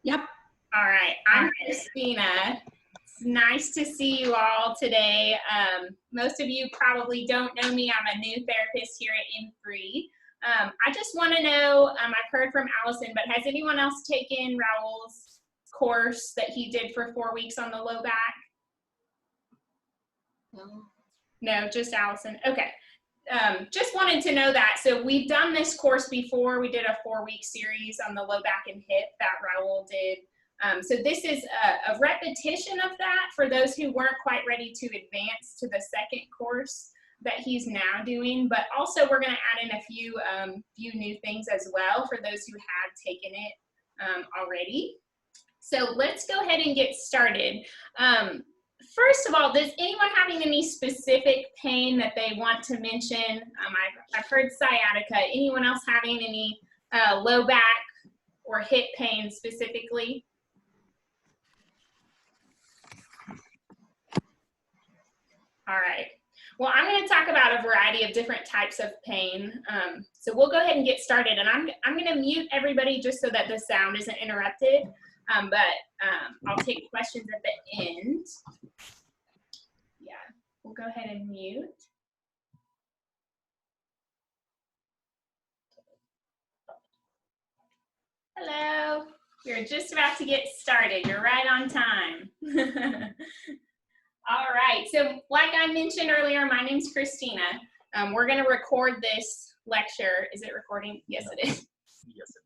Yep. All right, I'm Christina. It's nice to see you all today. Most of you probably don't know me. I'm a new therapist here at M3. I just want to know, I've heard from Allison, but has anyone else taken Raul's course that he did for 4 weeks on the low back? No, just Allison. Okay. Just wanted to know that. So we've done this course before. We did a 4-week series on the low back and hip that Raul did. So this is a repetition of that for those who weren't quite ready to advance to the second course that he's now doing. But also we're going to add in a few new things as well for those who have taken it already. So let's go ahead and get started. First of all, does anyone having any specific pain that they want to mention? I've heard sciatica. Anyone else having any low back or hip pain specifically? All right. Well, I'm going to talk about a variety of different types of pain. So we'll go ahead and get started. And I'm going to mute everybody just so that the sound isn't interrupted. I'll take questions at the end. Yeah, we'll go ahead and mute. Hello. We're just about to get started. You're right on time. All right, so like I mentioned earlier, my name's Christina. We're going to record this lecture. Is it recording? Yes, it is.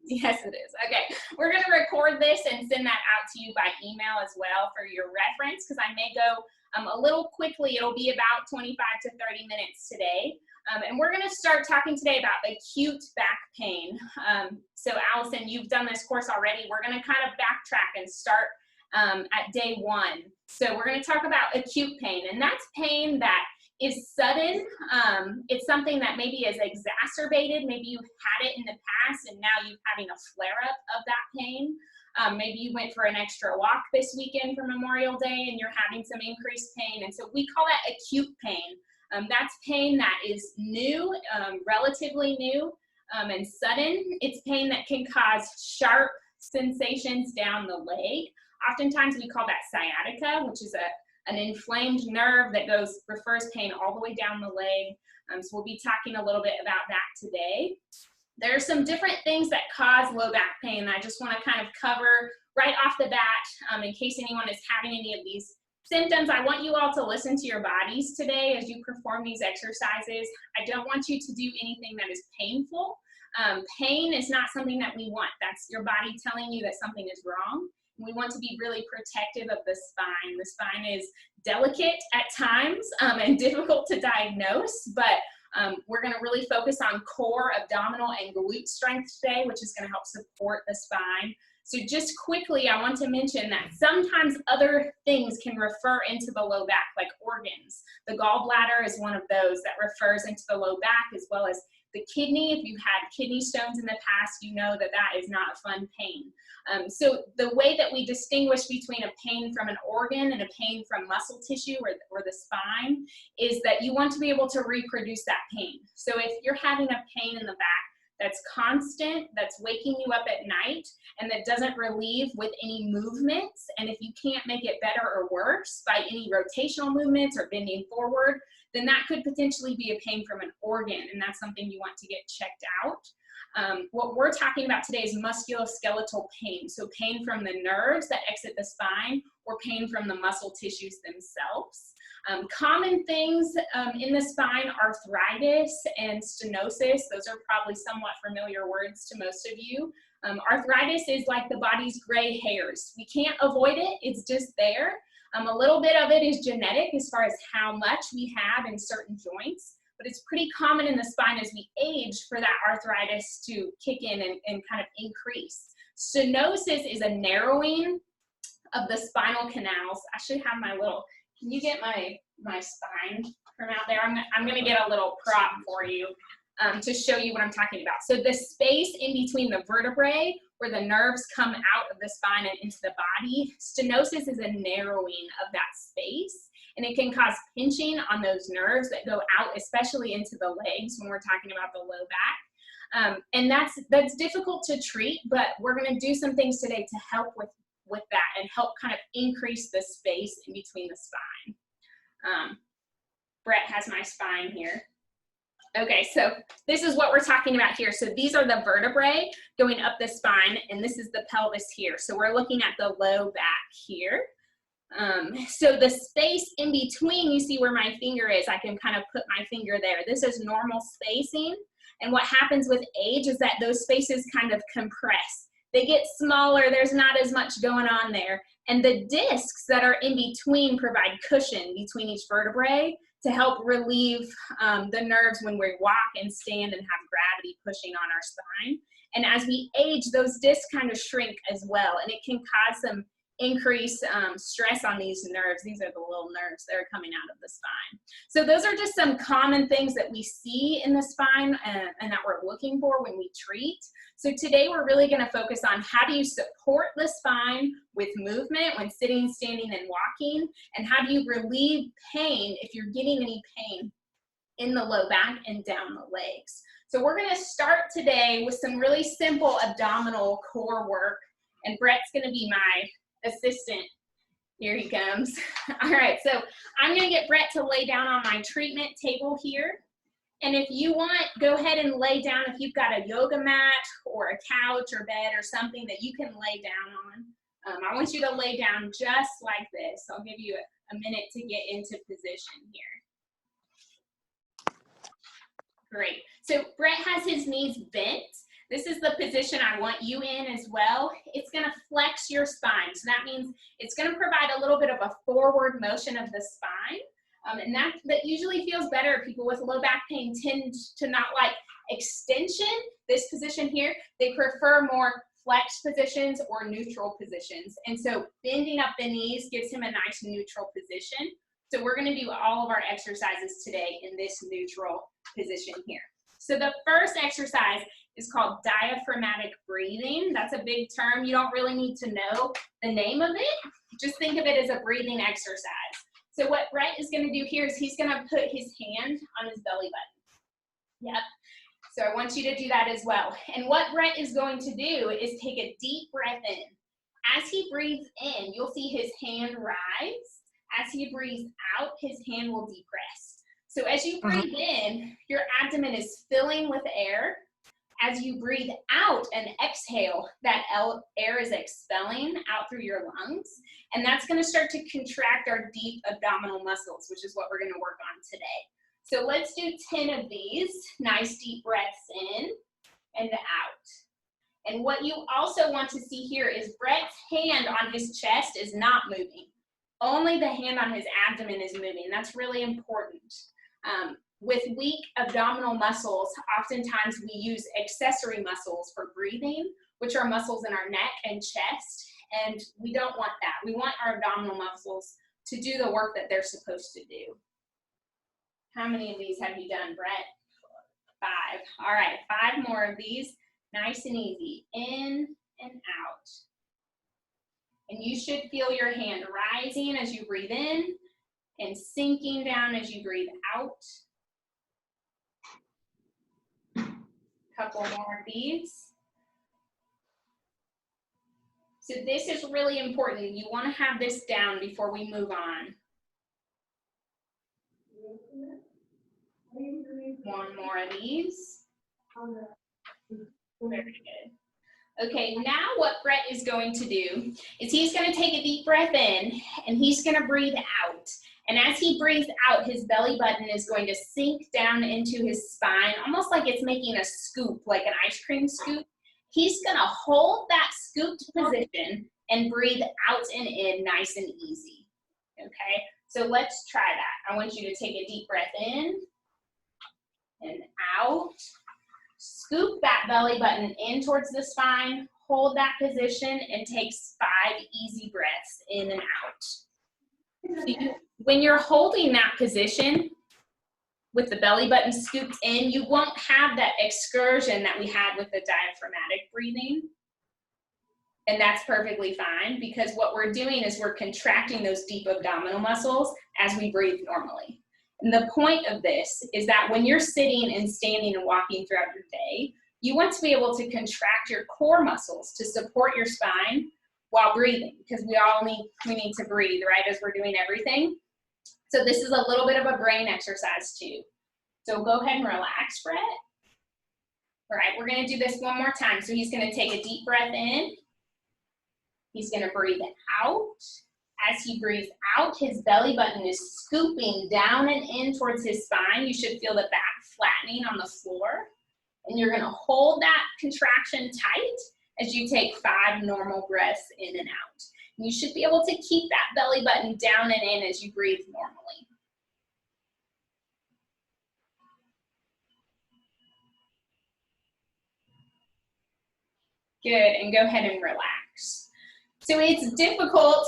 Yes, it is. Okay, we're going to record this and send that out to you by email as well for your reference, because I may go a little quickly. It'll be about 25 to 30 minutes today. And we're going to start talking today about acute back pain. So Allison, you've done this course already. We're going to kind of backtrack and start at day 1. So we're going to talk about acute pain, and that's pain that is sudden. It's something that maybe is exacerbated. Maybe you've had it in the past and now you're having a flare-up of that pain. Maybe you went for an extra walk this weekend for Memorial Day and you're having some increased pain, and so we call that acute pain. That's pain that is new, relatively new, and sudden. It's pain that can cause sharp sensations down the leg. Oftentimes we call that sciatica, which is an inflamed nerve that refers pain all the way down the leg. So we'll be talking a little bit about that today. There are some different things that cause low back pain that I just want to kind of cover right off the bat in case anyone is having any of these symptoms. I want you all to listen to your bodies today as you perform these exercises. I don't want you to do anything that is painful. Pain is not something that we want. That's your body telling you that something is wrong. We want to be really protective of the spine. The spine is delicate at times and difficult to diagnose, but we're going to really focus on core, abdominal, and glute strength today, which is going to help support the spine. So just quickly, I want to mention that sometimes other things can refer into the low back, like organs. The gallbladder is one of those that refers into the low back, as well as the kidney. If you've had kidney stones in the past, you know that that is not fun pain. So the way that we distinguish between a pain from an organ and a pain from muscle tissue or the spine is that you want to be able to reproduce that pain. So if you're having a pain in the back that's constant, that's waking you up at night, and that doesn't relieve with any movements, and if you can't make it better or worse by any rotational movements or bending forward, then that could potentially be a pain from an organ, and that's something you want to get checked out. What we're talking about today is musculoskeletal pain, so pain from the nerves that exit the spine or pain from the muscle tissues themselves. Common things in the spine, arthritis and stenosis. Those are probably somewhat familiar words to most of you. Arthritis is like the body's gray hairs. We can't avoid it, it's just there. A little bit of it is genetic as far as how much we have in certain joints, but it's pretty common in the spine as we age for that arthritis to kick in and kind of increase. Stenosis is a narrowing of the spinal canals. I should have my little, can you get my spine from out there? I'm going to get a little prop for you to show you what I'm talking about. So the space in between the vertebrae where the nerves come out of the spine and into the body, stenosis is a narrowing of that space, and it can cause pinching on those nerves that go out, especially into the legs when we're talking about the low back. And that's difficult to treat, but we're gonna do some things today to help with that and help kind of increase the space in between the spine. Brett has my spine here. Okay, so this is what we're talking about here. So these are the vertebrae going up the spine, and this is the pelvis here. So we're looking at the low back here. So the space in between, you see where my finger is, I can kind of put my finger there. This is normal spacing, and what happens with age is that those spaces kind of compress. They get smaller, there's not as much going on there, and the discs that are in between provide cushion between each vertebrae to help relieve the nerves when we walk and stand and have gravity pushing on our spine. And as we age, those discs kind of shrink as well, and it can cause some increased stress on these nerves. These are the little nerves that are coming out of the spine. So those are just some common things that we see in the spine and that we're looking for when we treat. So today we're really going to focus on how do you support the spine with movement when sitting, standing, and walking, and how do you relieve pain if you're getting any pain in the low back and down the legs. So we're going to start today with some really simple abdominal core work, and Brett's going to be my assistant. Here he comes. All right, so I'm going to get Brett to lay down on my treatment table here. And if you want, go ahead and lay down if you've got a yoga mat or a couch or bed or something that you can lay down on. I want you to lay down just like this. I'll give you a minute to get into position here. Great. So Brett has his knees bent. This is the position I want you in as well. It's going to flex your spine. So that means it's going to provide a little bit of a forward motion of the spine. And that usually feels better. People with low back pain tend to not like extension, this position here. They prefer more flex positions or neutral positions. And so bending up the knees gives him a nice neutral position. So we're going to do all of our exercises today in this neutral position here. So the first exercise is called diaphragmatic breathing. That's a big term. You don't really need to know the name of it. Just think of it as a breathing exercise. So what Brett is going to do here is he's going to put his hand on his belly button. Yep. So I want you to do that as well. And what Brett is going to do is take a deep breath in. As he breathes in, you'll see his hand rise. As he breathes out, his hand will depress. So as you breathe in, your abdomen is filling with air. As you breathe out and exhale, that air is expelling out through your lungs. And that's going to start to contract our deep abdominal muscles, which is what we're going to work on today. So let's do 10 of these. Nice deep breaths in and out. And what you also want to see here is Brett's hand on his chest is not moving. Only the hand on his abdomen is moving. That's really important. With weak abdominal muscles, oftentimes we use accessory muscles for breathing, which are muscles in our neck and chest, and we don't want that. We want our abdominal muscles to do the work that they're supposed to do. How many of these have you done, Brett? 5. All right, 5 more of these. Nice and easy, in and out. And you should feel your hand rising as you breathe in and sinking down as you breathe out. Couple more of these. So this is really important. You want to have this down before we move on. One more of these. Very good. Okay, now what Brett is going to do is he's going to take a deep breath in and he's going to breathe out. And as he breathes out, his belly button is going to sink down into his spine, almost like it's making a scoop, like an ice cream scoop. He's going to hold that scooped position and breathe out and in nice and easy. Okay, so let's try that. I want you to take a deep breath in and out. Scoop that belly button in towards the spine, hold that position, and take 5 easy breaths in and out. So when you're holding that position with the belly button scooped in, you won't have that excursion that we had with the diaphragmatic breathing. And that's perfectly fine because what we're doing is we're contracting those deep abdominal muscles as we breathe normally. And the point of this is that when you're sitting and standing and walking throughout your day, You want to be able to contract your core muscles to support your spine while breathing, because we need to breathe, right, as we're doing everything. So this is a little bit of a brain exercise too. So go ahead and relax, Brett. All right, we're gonna do this one more time. So he's gonna take a deep breath in. He's gonna breathe out. As he breathes out, his belly button is scooping down and in towards his spine. You should feel the back flattening on the floor. And you're gonna hold that contraction tight as you take 5 normal breaths in and out. And you should be able to keep that belly button down and in as you breathe normally. Good, and go ahead and relax. So it's difficult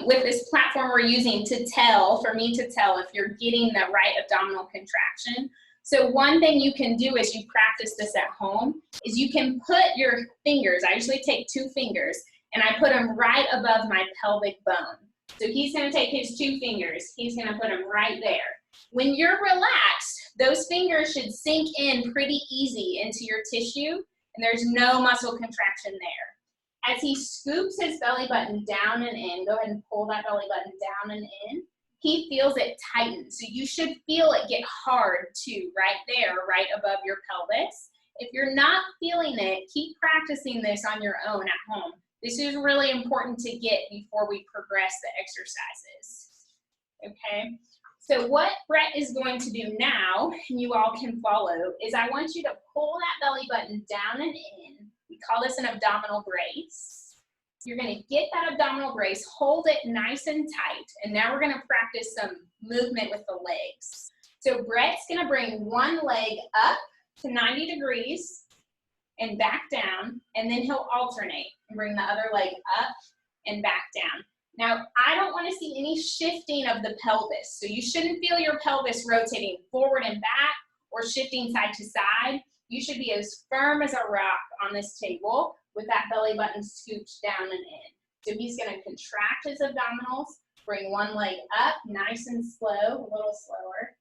with this platform we're using for me to tell if you're getting the right abdominal contraction. So one thing you can do as you practice this at home is you can put your fingers, I usually take 2 fingers, and I put them right above my pelvic bone. So he's gonna take his 2 fingers, he's gonna put them right there. When you're relaxed, those fingers should sink in pretty easy into your tissue, and there's no muscle contraction there. As he scoops his belly button down and in, go ahead and pull that belly button down and in, he feels it tighten. So you should feel it get hard too, right there, right above your pelvis. If you're not feeling it, keep practicing this on your own at home. This is really important to get before we progress the exercises, okay? So what Brett is going to do now, and you all can follow, is I want you to pull that belly button down and in. We call this an abdominal brace. You're gonna get that abdominal brace, hold it nice and tight, and now we're gonna practice some movement with the legs. So Brett's gonna bring one leg up to 90 degrees and back down, and then he'll alternate and bring the other leg up and back down. Now, I don't want to see any shifting of the pelvis, so you shouldn't feel your pelvis rotating forward and back or shifting side to side. You should be as firm as a rock on this table with that belly button scooped down and in. So he's going to contract his abdominals, bring one leg up, nice and slow, a little slower,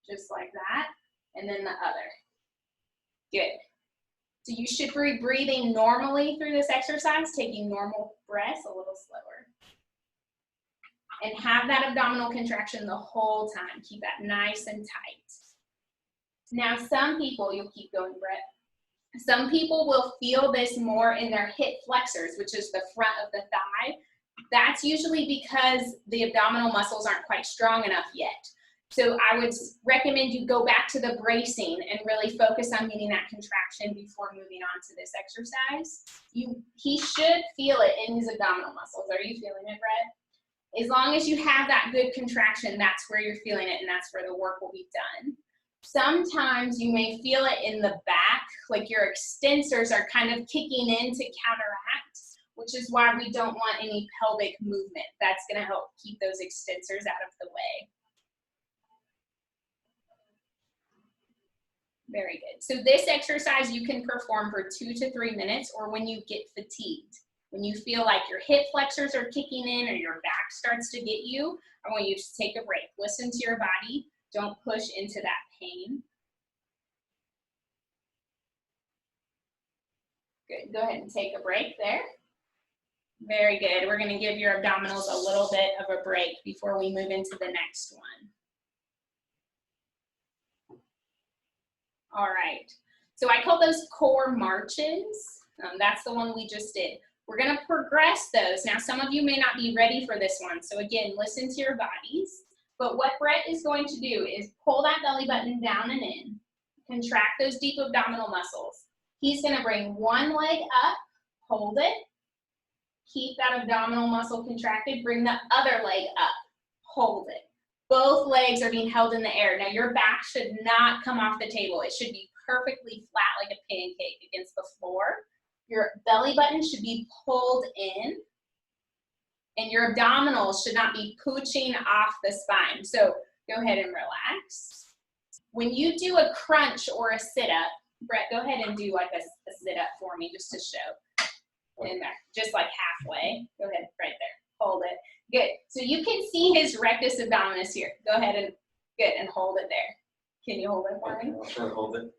just like that, and then the other. Good. So you should be breathing normally through this exercise, taking normal breaths, a little slower. And have that abdominal contraction the whole time. Keep that nice and tight. Now some people, you'll keep going, Brett. Some people will feel this more in their hip flexors, which is the front of the thigh. That's usually because the abdominal muscles aren't quite strong enough yet. So I would recommend you go back to the bracing and really focus on getting that contraction before moving on to this exercise. He should feel it in his abdominal muscles. Are you feeling it, Brett? As long as you have that good contraction, that's where you're feeling it and that's where the work will be done. Sometimes you may feel it in the back, like your extensors are kind of kicking in to counteract, which is why we don't want any pelvic movement. That's going to help keep those extensors out of the way. Very good. So this exercise you can perform for 2 to 3 minutes or when you get fatigued. When you feel like your hip flexors are kicking in or your back starts to get you, I want you to take a break. Listen to your body. Don't push into that pain. Good. Go ahead and take a break there. Very good. We're going to give your abdominals a little bit of a break before we move into the next one. All right. So I call those core marches. That's the one we just did. We're going to progress those. Now, some of you may not be ready for this one. So again, listen to your bodies. But what Brett is going to do is pull that belly button down and in, contract those deep abdominal muscles. He's going to bring one leg up, hold it, keep that abdominal muscle contracted, bring the other leg up, hold it. Both legs are being held in the air. Now your back should not come off the table. It should be perfectly flat like a pancake against the floor. Your belly button should be pulled in. And your abdominals should not be pooching off the spine. So go ahead and relax. When you do a crunch or a sit-up, Brett, go ahead and do like a sit-up for me just to show. In there, just like halfway. Go ahead, right there. Hold it. Good. So you can see his rectus abdominis here. Go ahead and, good, and hold it there. Can you hold it for me? I'll try to hold it.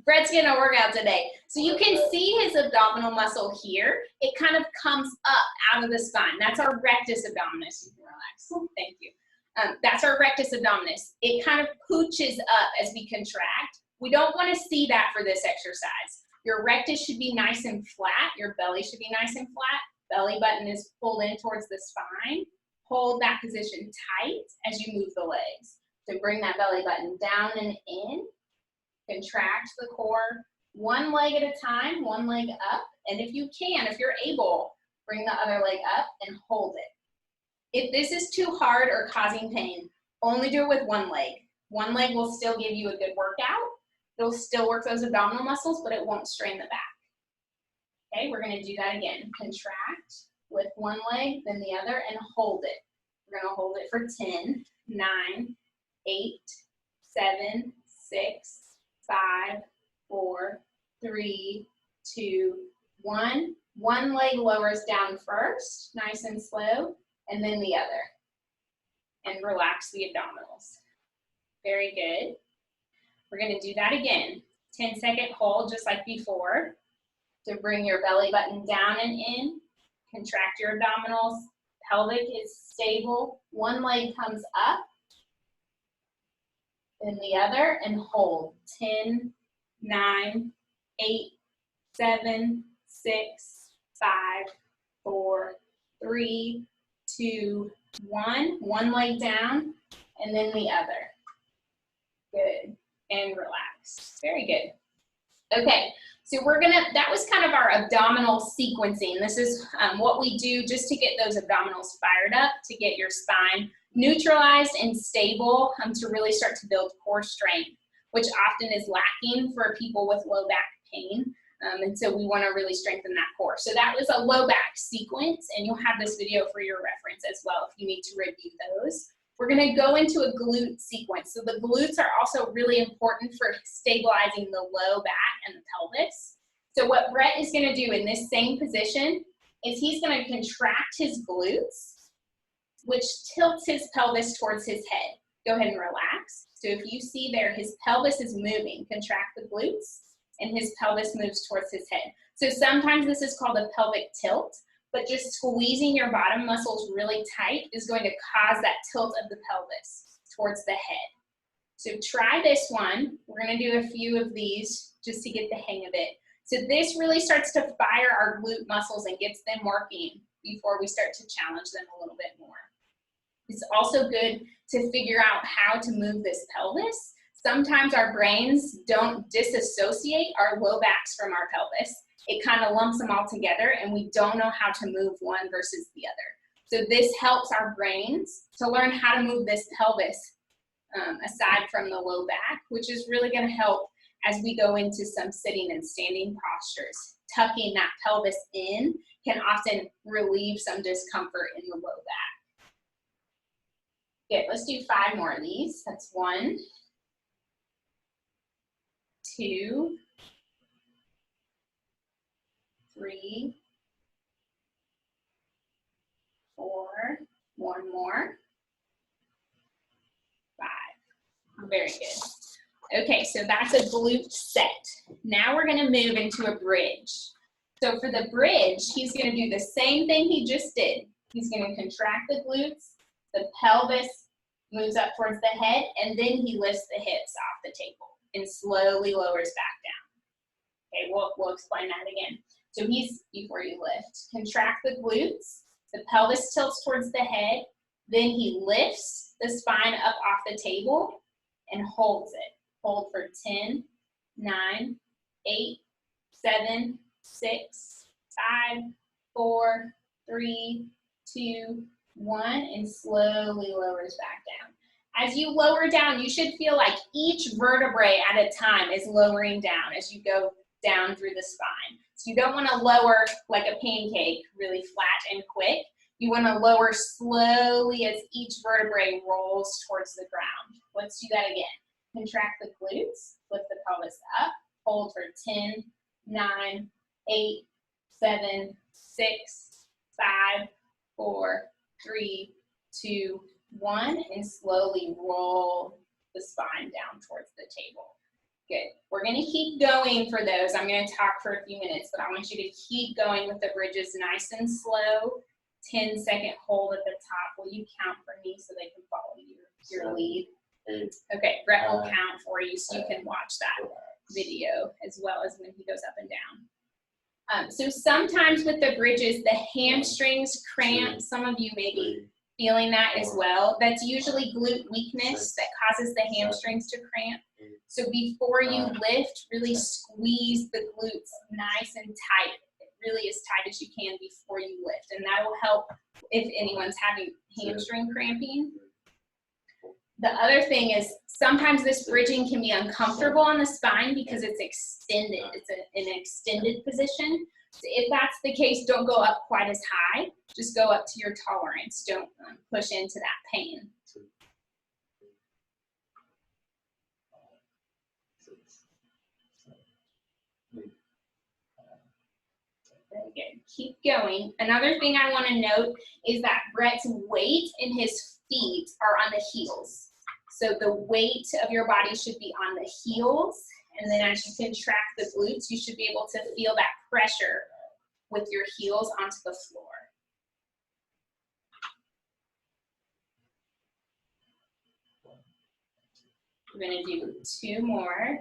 Brett's getting a workout today. So you can see his abdominal muscle here. It kind of comes up out of the spine. That's our rectus abdominis. You can relax. Thank you. That's our rectus abdominis. It kind of pooches up as we contract. We don't want to see that for this exercise. Your rectus should be nice and flat. Your belly should be nice and flat. Belly button is pulled in towards the spine. Hold that position tight as you move the legs. So bring that belly button down and in. Contract the core one leg at a time, one leg up. And if you can, if you're able, bring the other leg up and hold it. If this is too hard or causing pain, only do it with one leg. One leg will still give you a good workout. It'll still work those abdominal muscles, but it won't strain the back. Okay, we're gonna do that again. Contract with one leg, then the other, and hold it. We're gonna hold it for 10, 9, 8, 7, 6, 5, 4, 3, 2, 1. One leg lowers down first, nice and slow, and then the other. And relax the abdominals. Very good. We're gonna do that again. 10-second hold, just like before. To bring your belly button down and in. Contract your abdominals. Pelvic is stable. One leg comes up. Then the other, and hold. 10, 9, 8, 7, 6, 5, 4, 3, 2, 1. One leg down, and then the other. Good. And relax. Very good. Okay, so that was kind of our abdominal sequencing. This is what we do just to get those abdominals fired up, to get your spine neutralized and stable, to really start to build core strength, which often is lacking for people with low back pain. And so we want to really strengthen that core. So that was a low back sequence, and you'll have this video for your reference as well if you need to review those. We're going to go into a glute sequence. So the glutes are also really important for stabilizing the low back and the pelvis. So what Brett is going to do in this same position is he's going to contract his glutes, which tilts his pelvis towards his head. Go ahead and relax. So if you see there, his pelvis is moving. Contract the glutes, and his pelvis moves towards his head. So sometimes this is called a pelvic tilt, but just squeezing your bottom muscles really tight is going to cause that tilt of the pelvis towards the head. So try this one. We're going to do a few of these just to get the hang of it. So this really starts to fire our glute muscles and gets them working before we start to challenge them a little bit more. It's also good to figure out how to move this pelvis. Sometimes our brains don't disassociate our low backs from our pelvis. It kind of lumps them all together, and we don't know how to move one versus the other. So this helps our brains to learn how to move this pelvis aside from the low back, which is really going to help as we go into some sitting and standing postures. Tucking that pelvis in can often relieve some discomfort in the low back. Okay, let's do 5 more of these. That's 1, 2, 3, 4, 1 more, 5. Very good. Okay, so that's a glute set. Now we're going to move into a bridge. So for the bridge, he's going to do the same thing he just did. He's going to contract the glutes, the pelvis moves up towards the head, and then he lifts the hips off the table and slowly lowers back down. Okay, we'll explain that again. So before you lift, contract the glutes, the pelvis tilts towards the head, then he lifts the spine up off the table and holds it. Hold for 10, 9, 8, 7, 6, 5, 4, 3, 2, 1, and slowly lowers back down. As you lower down, you should feel like each vertebrae at a time is lowering down as you go down through the spine. So you don't want to lower like a pancake really flat and quick. You want to lower slowly as each vertebrae rolls towards the ground. Let's do that again. Contract the glutes, lift the pelvis up, hold for 10, 9, 8, 7, 6, 5, 4, 3, 2, 1, and slowly roll the spine down towards the table. Good. We're going to keep going for those. I'm going to talk for a few minutes, but I want you to keep going with the bridges nice and slow. 10-second hold at the top. Will you count for me so they can follow your lead? Okay, Brett will count for you so you can watch that video as well as when he goes up and down. So sometimes with the bridges, the hamstrings cramp. Some of you may be feeling that as well. That's usually glute weakness that causes the hamstrings to cramp. So before you lift, really squeeze the glutes nice and tight. Really as tight as you can before you lift, and that will help if anyone's having hamstring cramping. The other thing is sometimes this bridging can be uncomfortable on the spine because it's extended. It's an extended position. So if that's the case, don't go up quite as high. Just go up to your tolerance. Don't push into that pain. Very good. Keep going. Another thing I want to note is that Brett's weight and his feet are on the heels. So the weight of your body should be on the heels, and then as you contract the glutes, you should be able to feel that pressure with your heels onto the floor. We're going to do 2 more.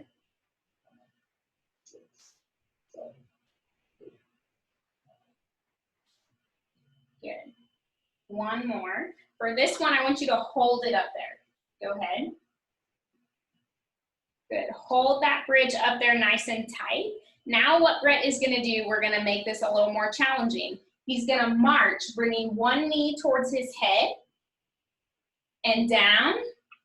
Good. 1 more. For this one, I want you to hold it up there. Go ahead. Good. Hold that bridge up there nice and tight. Now what Brett is going to do, we're going to make this a little more challenging. He's going to march, bringing one knee towards his head and down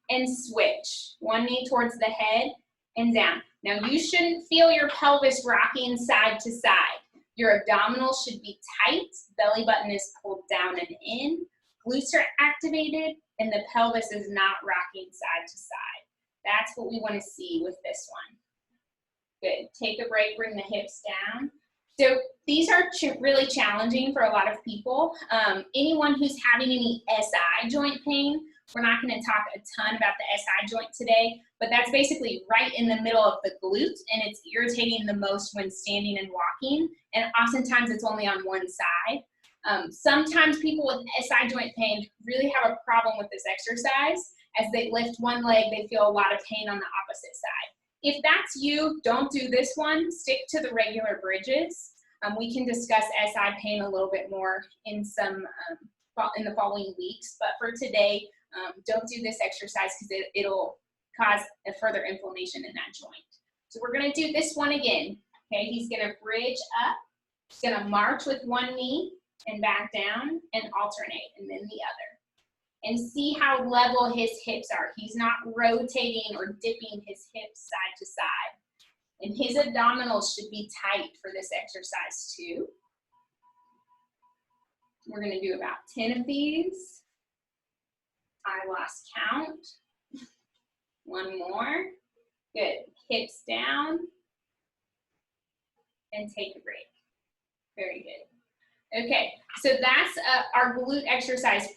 and switch. One knee towards the head and down. Now you shouldn't feel your pelvis rocking side to side. Your abdominals should be tight, belly button is pulled down and in, glutes are activated, and the pelvis is not rocking side to side. That's what we want to see with this one. Good. Take a break, bring the hips down. So these are really challenging for a lot of people. Anyone who's having any SI joint pain, we're not going to talk a ton about the SI joint today, but that's basically right in the middle of the glute, and it's irritating the most when standing and walking, and oftentimes it's only on one side. Sometimes people with SI joint pain really have a problem with this exercise. As they lift one leg, they feel a lot of pain on the opposite side. If that's you, don't do this one. Stick to the regular bridges. We can discuss SI pain a little bit more in in the following weeks, but for today, don't do this exercise because it'll cause a further inflammation in that joint. So we're going to do this one again. Okay, he's going to bridge up. He's going to march with one knee and back down and alternate, and then the other. And see how level his hips are. He's not rotating or dipping his hips side to side. And his abdominals should be tight for this exercise too. We're going to do about 10 of these. I lost count. 1 more. Good. Hips down. And take a break. Very good. Okay, so that's our glute exercise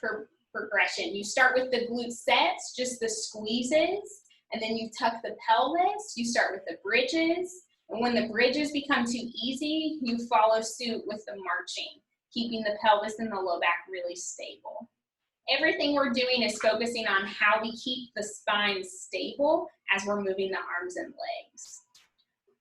progression. You start with the glute sets, just the squeezes, and then you tuck the pelvis. You start with the bridges, and when the bridges become too easy, you follow suit with the marching, keeping the pelvis and the low back really stable. Everything we're doing is focusing on how we keep the spine stable as we're moving the arms and legs.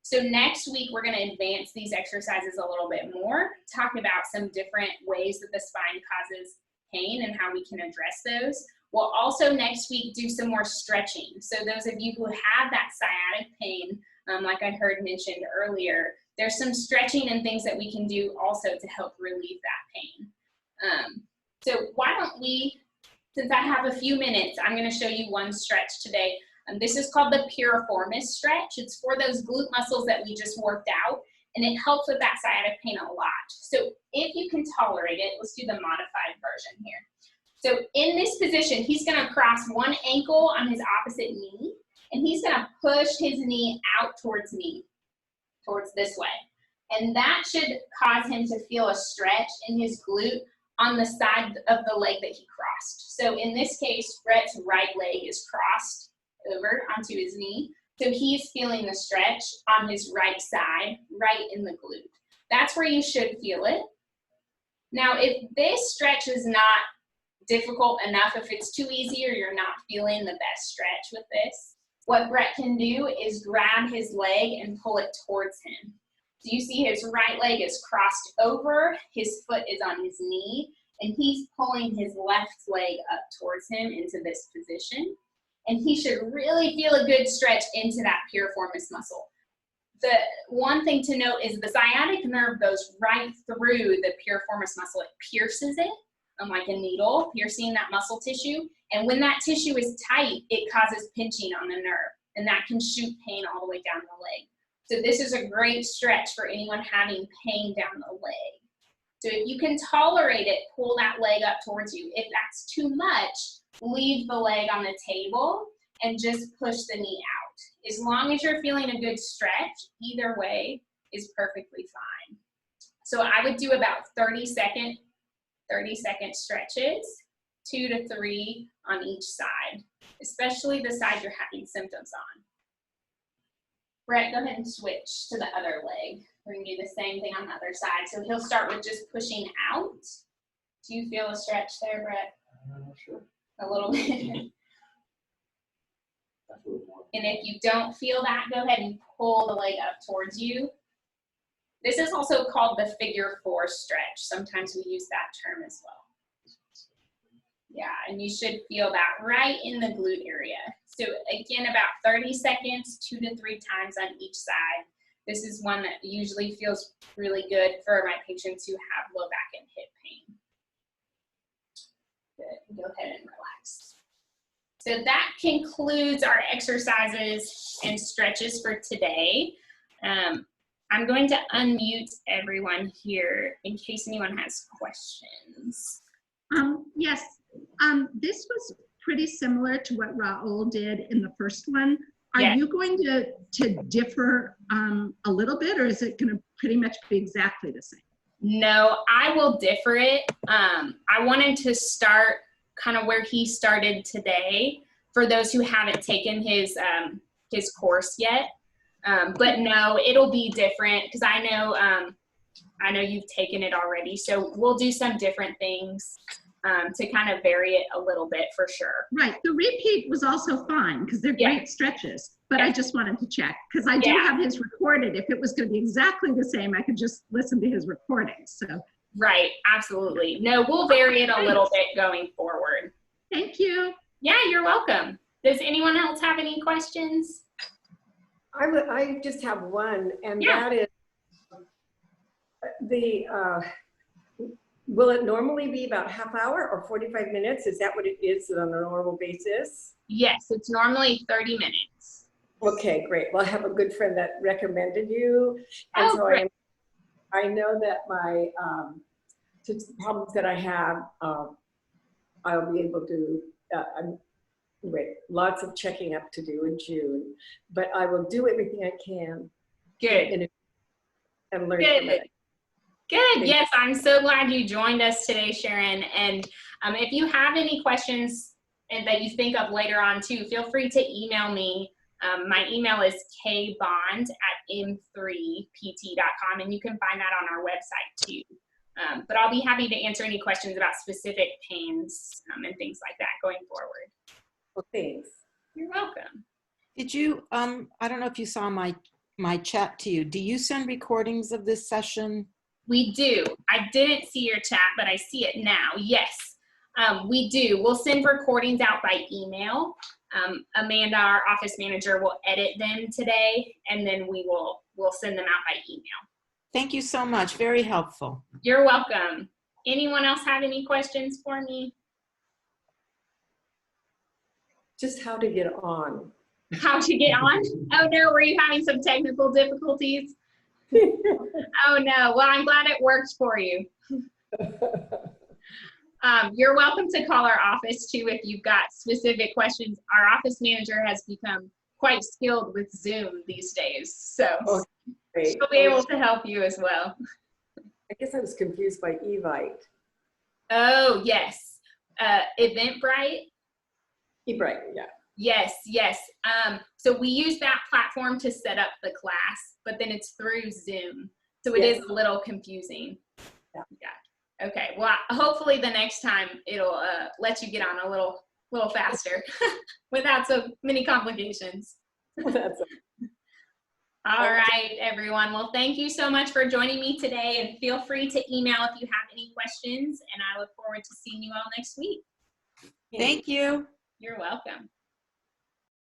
So next week, we're going to advance these exercises a little bit more, talk about some different ways that the spine causes pain and how we can address those. We'll also next week do some more stretching. So those of you who have that sciatic pain, like I heard mentioned earlier, there's some stretching and things that we can do also to help relieve that pain. So why don't we, since I have a few minutes, I'm going to show you one stretch today. This is called the piriformis stretch. It's for those glute muscles that we just worked out, and it helps with that sciatic pain a lot. So if you can tolerate it, let's do the modified version here. So in this position, he's going to cross one ankle on his opposite knee, and he's going to push his knee out towards me, towards this way. And that should cause him to feel a stretch in his glute on the side of the leg that he crossed. So in this case, Brett's right leg is crossed over onto his knee. So he's feeling the stretch on his right side, right in the glute. That's where you should feel it. Now, if this stretch is not difficult enough, if it's too easy or you're not feeling the best stretch with this, what Brett can do is grab his leg and pull it towards him. So you see his right leg is crossed over, his foot is on his knee, and he's pulling his left leg up towards him into this position. And he should really feel a good stretch into that piriformis muscle. The one thing to note is the sciatic nerve goes right through the piriformis muscle. It pierces it like a needle, piercing that muscle tissue. And when that tissue is tight, it causes pinching on the nerve, and that can shoot pain all the way down the leg. So this is a great stretch for anyone having pain down the leg. So if you can tolerate it, pull that leg up towards you. If that's too much, leave the leg on the table and just push the knee out. As long as you're feeling a good stretch, either way is perfectly fine. So I would do about 30-second stretches, 2 to 3 on each side, especially the side you're having symptoms on. Brett, go ahead and switch to the other leg. We're gonna do the same thing on the other side. So he'll start with just pushing out. Do you feel a stretch there, Brett? Sure. A little bit. And if you don't feel that, go ahead and pull the leg up towards you. This is also called the figure 4 stretch. Sometimes we use that term as well. Yeah, and you should feel that right in the glute area. So again, about 30 seconds, 2 to 3 times on each side. This is one that usually feels really good for my patients who have low back and hip pain. Good, go ahead and relax. So that concludes our exercises and stretches for today. I'm going to unmute everyone here in case anyone has questions. Yes, this was pretty similar to what Raul did in the first one. Are Yes. you going to differ a little bit, or is it going to pretty much be exactly the same? No, I will differ it. I wanted to start kind of where he started today for those who haven't taken his course yet. But no, it'll be different because I know you've taken it already. So we'll do some different things to kind of vary it a little bit for sure. Right. The repeat was also fine because they're great stretches, but I just wanted to check because I do have his recorded. If it was going to be exactly the same, I could just listen to his recording. So. Right. Absolutely. No, we'll vary it a little bit going forward. Thank you. Yeah, you're welcome. Does anyone else have any questions? I just have one, and that is will it normally be about half hour or 45 minutes? Is that what it is on a normal basis? Yes, it's normally 30 minutes. Okay, great. Well, I have a good friend that recommended you. And so great. I know that my problems that I have, I'll be able to, lots of checking up to do in June, but I will do everything I can. Good. And learn Good. from it. Good. Yes, I'm so glad you joined us today, Sharon. And if you have any questions and that you think of later on too, feel free to email me. My email is kbond@m3pt.com, and you can find that on our website too. But I'll be happy to answer any questions about specific pains and things like that going forward. Well, thanks. You're welcome. Did you, I don't know if you saw my chat to you. Do you send recordings of this session? We do. I didn't see your chat, but I see it now. Yes, we do. We'll send recordings out by email. Amanda, our office manager, will edit them today, and then we'll send them out by email. Thank you so much. Very helpful. You're welcome. Anyone else have any questions for me? Just how to get on. How to get on? Oh no, were you having some technical difficulties? Oh no, well, I'm glad it worked for you. You're welcome to call our office too if you've got specific questions. Our office manager has become quite skilled with Zoom these days, so she'll be able to help you as well. I guess I was confused by Evite. Oh yes, Eventbrite. Eventbrite, yeah. Yes, yes. So we use that platform to set up the class, but then it's through Zoom. So it is a little confusing. Yeah. Okay. Well, hopefully the next time it'll let you get on a little faster without so many complications. All right, everyone. Well, thank you so much for joining me today, and feel free to email if you have any questions, and I look forward to seeing you all next week. Thank you. You're welcome.